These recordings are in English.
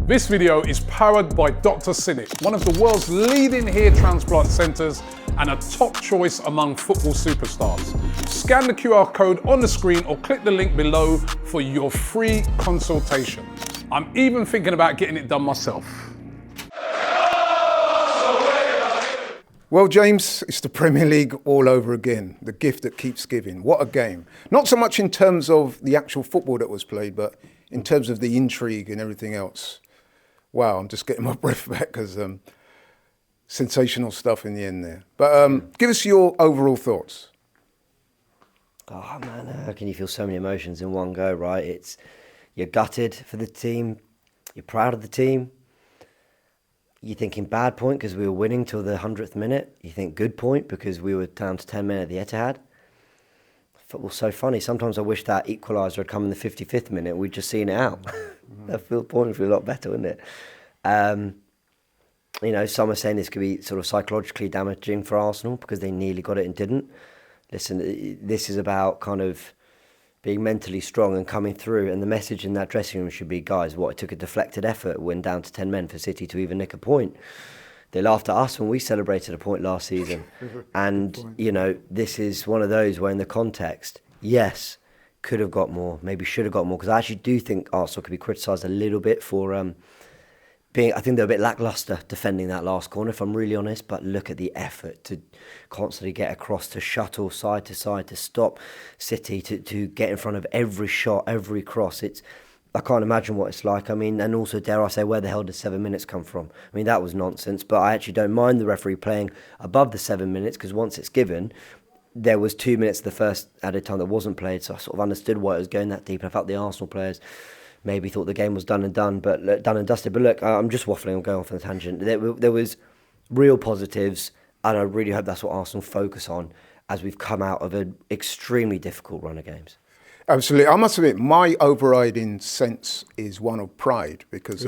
This video is powered by Dr. Cinik, one of the world's leading hair transplant centres and a top choice among football superstars. Scan the QR code on the screen or click the link below for your free consultation. I'm even thinking about getting it done myself. Well, James, it's the Premier League all over again. The gift that keeps giving. What a game. Not so much in terms of the actual football that was played, but in terms of the intrigue and everything else. Wow, I'm just getting my breath back because sensational stuff in the end there. But give us your overall thoughts. Oh man, how can you feel so many emotions in one go, right? You're gutted for the team, you're proud of the team, you're thinking bad point because we were winning till the 100th minute, you think good point because we were down to 10 men at the Etihad. Football's so funny. Sometimes I wish that equaliser had come in the 55th minute, we'd just seen it out. That point would feel a lot better, wouldn't it? You know, some are saying this could be sort of psychologically damaging for Arsenal because they nearly got it and didn't. Listen, this is about kind of being mentally strong and coming through, and the message in that dressing room should be, guys, it took a deflected effort when down to 10 men for City to even nick a point. They laughed at us when we celebrated a point last season. And, you know, this is one of those where in the context, yes, could have got more, maybe should have got more, because I actually do think Arsenal could be criticised a little bit for I think they're a bit lacklustre defending that last corner, if I'm really honest, but look at the effort to constantly get across, to shuttle side to side, to stop City, to get in front of every shot, every cross. I can't imagine what it's like. I mean, and also, dare I say, where the hell did 7 minutes come from? I mean, that was nonsense, but I actually don't mind the referee playing above the 7 minutes, because once it's given, there was 2 minutes the first added time that wasn't played, so I sort of understood why it was going that deep. I felt the Arsenal players maybe thought the game was done and done, but done and dusted. But look, I'm just waffling, I'm going off on a tangent. There was real positives, and I really hope that's what Arsenal focus on as we've come out of an extremely difficult run of games. Absolutely. I must admit, my overriding sense is one of pride, because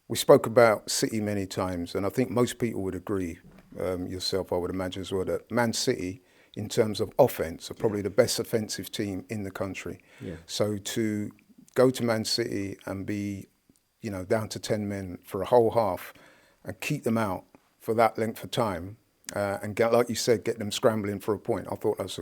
we spoke about City many times, and I think most people would agree, yourself I would imagine as well, that Man City, in terms of offence, are probably the best offensive team in the country. Yeah. So to go to Man City and be, you know, down to 10 men for a whole half and keep them out for that length of time and get, like you said, get them scrambling for a point. I thought that was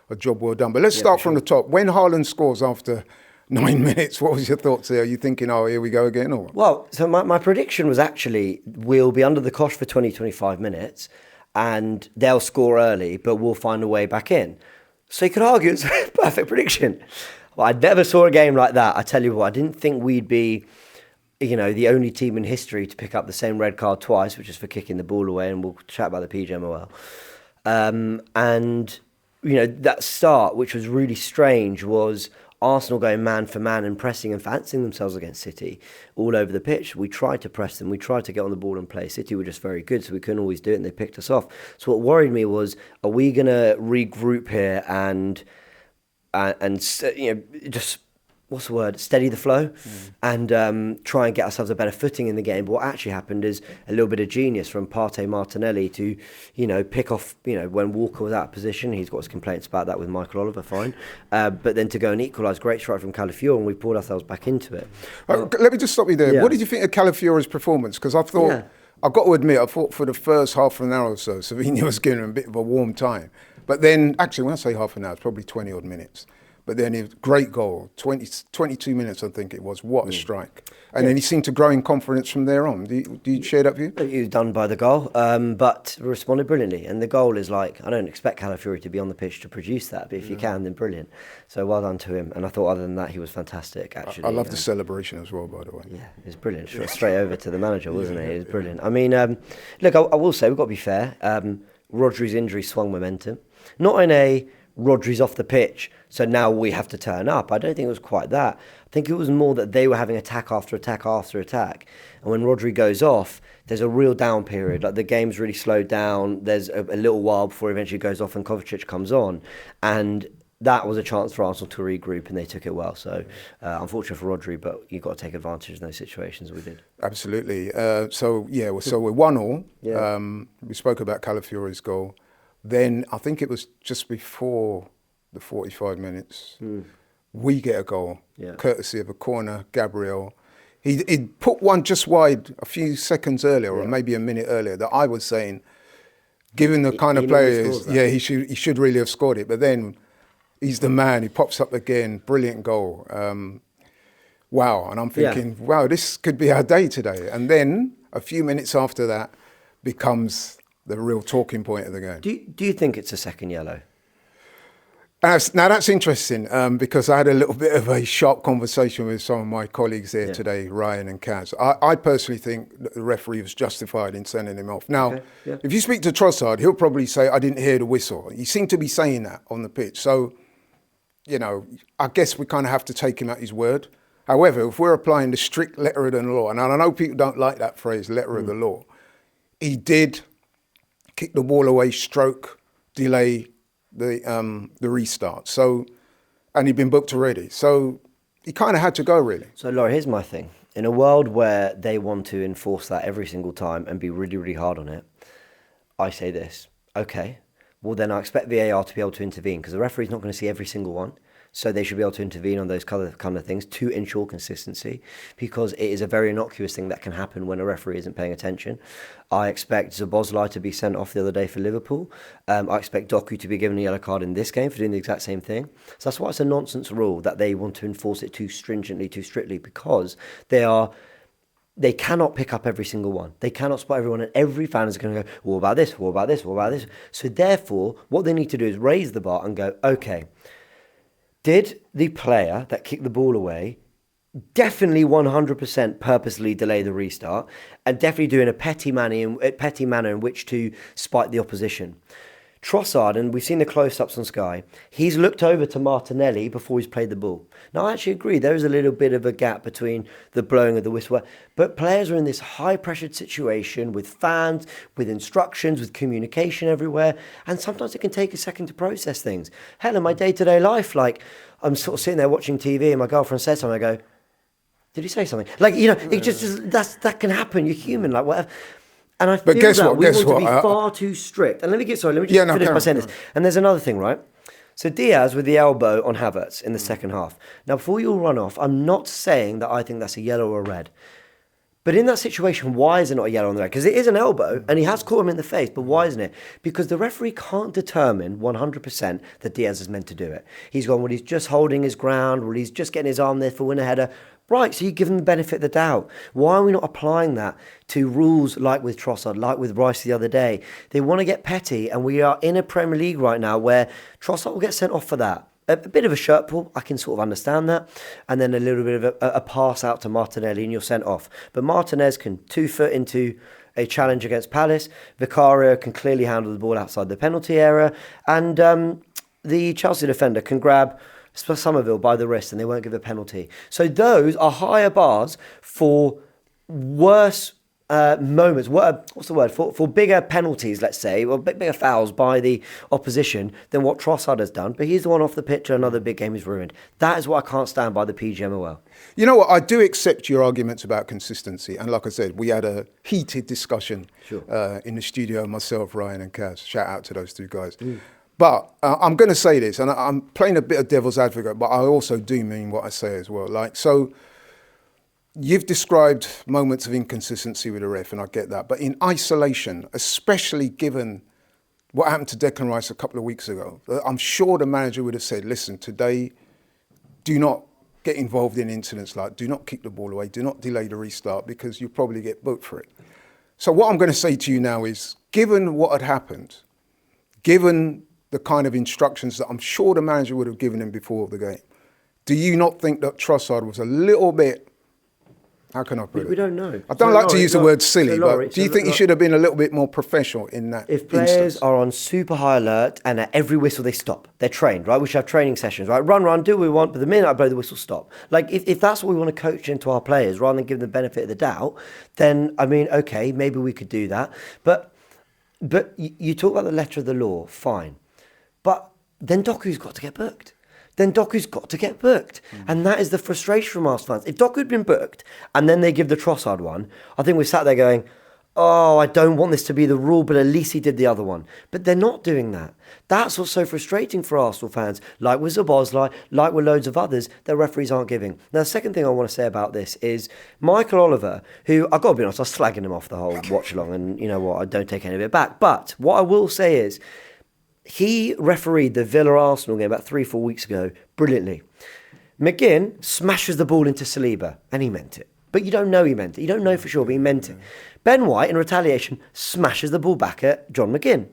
a job well done. But let's start from the top. When Haaland scores after 9 minutes, what was your thoughts there? Are you thinking, oh, here we go again? Or what? Well, so my prediction was actually we'll be under the cosh for 20, 25 minutes and they'll score early, but we'll find a way back in. So you could argue it's a perfect prediction. Well, I never saw a game like that. I tell you what, I didn't think we'd be, you know, the only team in history to pick up the same red card twice, which is for kicking the ball away, and we'll chat about the PGMOL. And, you know, that start, which was really strange, was Arsenal going man for man and pressing and fancying themselves against City all over the pitch. We tried to press them, we tried to get on the ball and play. City were just very good, so we couldn't always do it, and they picked us off. So what worried me was, are we going to regroup here and you know, just, what's the word, steady the flow and try and get ourselves a better footing in the game? But what actually happened is a little bit of genius from Partey Martinelli to, you know, pick off, you know, when Walker was out of position. He's got his complaints about that with Michael Oliver, fine. But then to go and equalise, great strike from Calafiori, and we pulled ourselves back into it. Let me just stop you there. Yeah. What did you think of Calafiori's performance? Because I thought, I've got to admit, I thought for the first half an hour or so, Savini was giving him a bit of a warm time. But then, actually, when I say half an hour, it's probably 20 odd minutes. But then a great goal, 22 minutes, I think it was. What a strike. And then he seemed to grow in confidence from there on. Do you share that view? He was done by the goal, but responded brilliantly. And the goal is like, I don't expect Calafiori to be on the pitch to produce that, but if you can, then brilliant. So well done to him. And I thought other than that, he was fantastic, actually. I love the celebration as well, by the way. Yeah, it was brilliant. Straight over to the manager, wasn't it? It was brilliant. I mean, look, I will say, we've got to be fair. Rodri's injury swung momentum. Not in a Rodri's off the pitch, so now we have to turn up. I don't think it was quite that. I think it was more that they were having attack after attack after attack. And when Rodri goes off, there's a real down period. Like the game's really slowed down. There's a little while before it eventually goes off and Kovacic comes on. And that was a chance for Arsenal to regroup, and they took it well. So unfortunate for Rodri, but you've got to take advantage in those situations. We did. Absolutely. So we're 1-1. Yeah. We spoke about Calafiori's goal. Then I think it was just before the 45 minutes, we get a goal, courtesy of a corner. Gabriel He'd put one just wide a few seconds earlier, or maybe a minute earlier, that I was saying, given the kind of player he is, he should really have scored it. But then he's the man. He pops up again, brilliant goal. Wow. And I'm thinking, wow, this could be our day today. And then a few minutes after that becomes the real talking point of the game. Do you think it's a second yellow? Now that's interesting because I had a little bit of a sharp conversation with some of my colleagues there today, Ryan and Kaz. I personally think that the referee was justified in sending him off. Now, if you speak to Trossard, he'll probably say, I didn't hear the whistle. He seemed to be saying that on the pitch. So, you know, I guess we kind of have to take him at his word. However, if we're applying the strict letter of the law, and I know people don't like that phrase, letter of the law, he did kick the ball away, stroke, delay the restart. So, and he'd been booked already. So he kind of had to go, really. So, Laura, here's my thing. In a world where they want to enforce that every single time and be really, really hard on it, I say this. Okay, well, then I expect VAR to be able to intervene because the referee's not going to see every single one. So they should be able to intervene on those kind of things to ensure consistency, because it is a very innocuous thing that can happen when a referee isn't paying attention. I expect Szoboszlai to be sent off the other day for Liverpool. I expect Doku to be given a yellow card in this game for doing the exact same thing. So that's why it's a nonsense rule that they want to enforce it too stringently, too strictly, because they cannot pick up every single one. They cannot spot everyone, and every fan is going to go, what about this, what about this, what about this? So therefore, what they need to do is raise the bar and go, okay, did the player that kicked the ball away definitely 100% purposely delay the restart and definitely do in a petty manner in which to spite the opposition? Trossard, and we've seen the close-ups on Sky, he's looked over to Martinelli before he's played the ball. Now, I actually agree, there is a little bit of a gap between the blowing of the whistle, but players are in this high-pressured situation with fans, with instructions, with communication everywhere, and sometimes it can take a second to process things. Hell, in my day-to-day life, like, I'm sort of sitting there watching TV and my girlfriend says something, I go, did he say something? Like, you know, it just that can happen, you're human, like, whatever. And I feel we want to be far too strict. And let me just finish by saying this. And there's another thing, right? So Diaz with the elbow on Havertz in the second half. Now, before you all run off, I'm not saying that I think that's a yellow or a red. But in that situation, why is it not a yellow on the red? Because it is an elbow, and he has caught him in the face, but why isn't it? Because the referee can't determine 100% that Diaz is meant to do it. He's gone, well, he's just holding his ground, well, he's just getting his arm there for winner header. Right, so you give them the benefit of the doubt. Why are we not applying that to rules like with Trossard, like with Rice the other day? They want to get petty, and we are in a Premier League right now where Trossard will get sent off for that. A bit of a shirt pull, I can sort of understand that. And then a little bit of a pass out to Martinelli and you're sent off. But Martinez can 2-foot into a challenge against Palace. Vicario can clearly handle the ball outside the penalty area. And the Chelsea defender can grab Somerville by the wrist and they won't give a penalty. So those are higher bars for worse moments, what's the word, for bigger penalties, let's say, or bigger fouls by the opposition than what Trossard has done. But he's the one off the pitch and another big game is ruined. That is what I can't stand by the PGMOL. You know what, I do accept your arguments about consistency. And like I said, we had a heated discussion in the studio, myself, Ryan and Kaz. Shout out to those two guys. But I'm going to say this, and I'm playing a bit of devil's advocate, but I also do mean what I say as well. Like, so you've described moments of inconsistency with the ref, and I get that. But in isolation, especially given what happened to Declan Rice a couple of weeks ago, I'm sure the manager would have said, listen, today, do not get involved in incidents like, do not kick the ball away, do not delay the restart, because you'll probably get booked for it. So what I'm going to say to you now is, given what had happened, given the kind of instructions that I'm sure the manager would have given him before the game, do you not think that Trossard was a little bit, how can I put it? We don't know. I don't like to use the word silly, but do you think he should have been a little bit more professional in that If players are on super high alert and at every whistle they stop, they're trained, right? We should have training sessions, right? Run, do what we want, but the minute I blow the whistle, stop. Like, if that's what we want to coach into our players, rather than give them the benefit of the doubt, then, I mean, okay, maybe we could do that. But you talk about the letter of the law, fine. But then Doku's got to get booked. And that is the frustration from Arsenal fans. If Doku had been booked and then they give the Trossard one, I think we sat there going, oh, I don't want this to be the rule, but at least he did the other one. But they're not doing that. That's what's so frustrating for Arsenal fans, like with Szoboszlai, like with loads of others, that referees aren't giving. Now, the second thing I want to say about this is Michael Oliver, who, I've got to be honest, I was slagging him off the whole watch-along, and you know what, I don't take any of it back. But what I will say is, he refereed the Villa-Arsenal game about 3-4 weeks ago brilliantly. McGinn smashes the ball into Saliba, and he meant it. But you don't know he meant it. You don't know for sure, but he meant it. Ben White, in retaliation, smashes the ball back at John McGinn.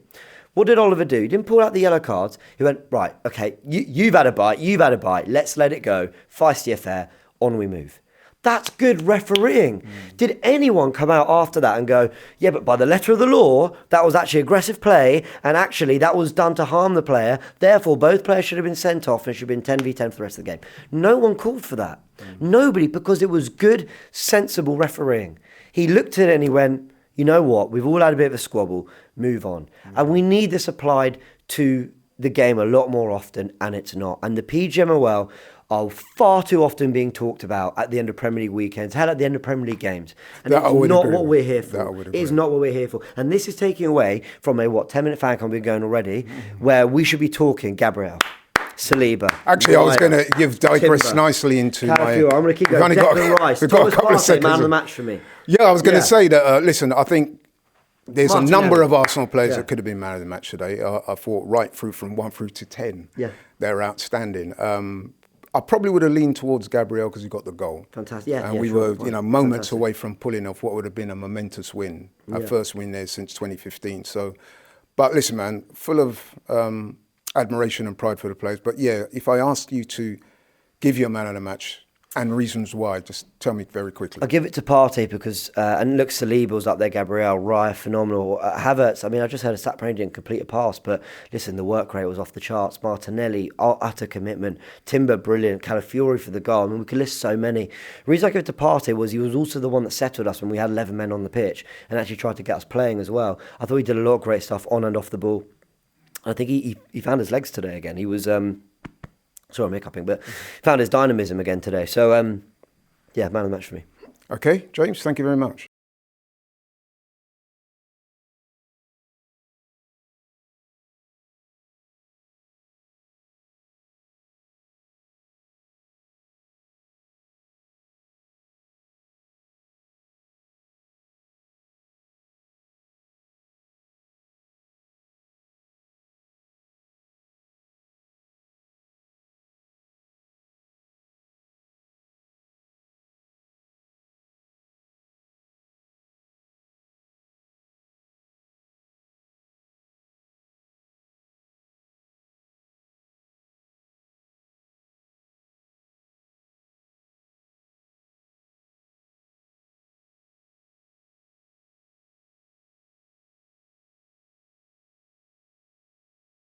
What did Oliver do? He didn't pull out the yellow cards. He went, right, okay, you've had a bite, let's let it go. Feisty affair, on we move. That's good refereeing. Did anyone come out after that and go, yeah, but by the letter of the law, that was actually aggressive play, and actually that was done to harm the player, therefore both players should have been sent off and should have been 10v10 for the rest of the game. No one called for that. Nobody, because it was good, sensible refereeing. He looked at it and he went, you know what, we've all had a bit of a squabble, move on. And we need this applied to the game a lot more often, and it's not. And the PGMOL are far too often being talked about at the end of Premier League weekends, hell, at the end of Premier League games. And it's not what we're here for. It is not what we're here for. And this is taking away from a, 10-minute fan can be going already, where we should be talking, Gabriel, Saliba. Actually, I was going to digress nicely into my... I'm going to keep going. Declan Rice. We've got a couple of seconds. Man of the match for me. Yeah, I was going to say that, listen, I think there's a number of Arsenal players that could have been man of the match today. I thought right through from 1 through to 10, they're outstanding. I probably would have leaned towards Gabriel because he got the goal. Fantastic. Yeah, and we were, moments away from pulling off what would have been a momentous win. Our first win there since 2015. So, but listen, man, full of admiration and pride for the players. But yeah, if I ask you to give you a man of the match and reasons why, just tell me very quickly. I'll give it to Partey because, and look, Saliba was up there, Gabriel, Raya, phenomenal. Havertz, I mean, I just heard a stat brain didn't complete a pass, but listen, the work rate was off the charts. Martinelli, utter commitment. Timber, brilliant. Calafiori for the goal. I mean, we could list so many. The reason I give it to Partey was he was also the one that settled us when we had 11 men on the pitch and actually tried to get us playing as well. I thought he did a lot of great stuff on and off the ball. I think he found his legs today again. He was... Sorry, I'm hiccuping, but found his dynamism again today. So, yeah, man of the match for me. Okay, James, thank you very much.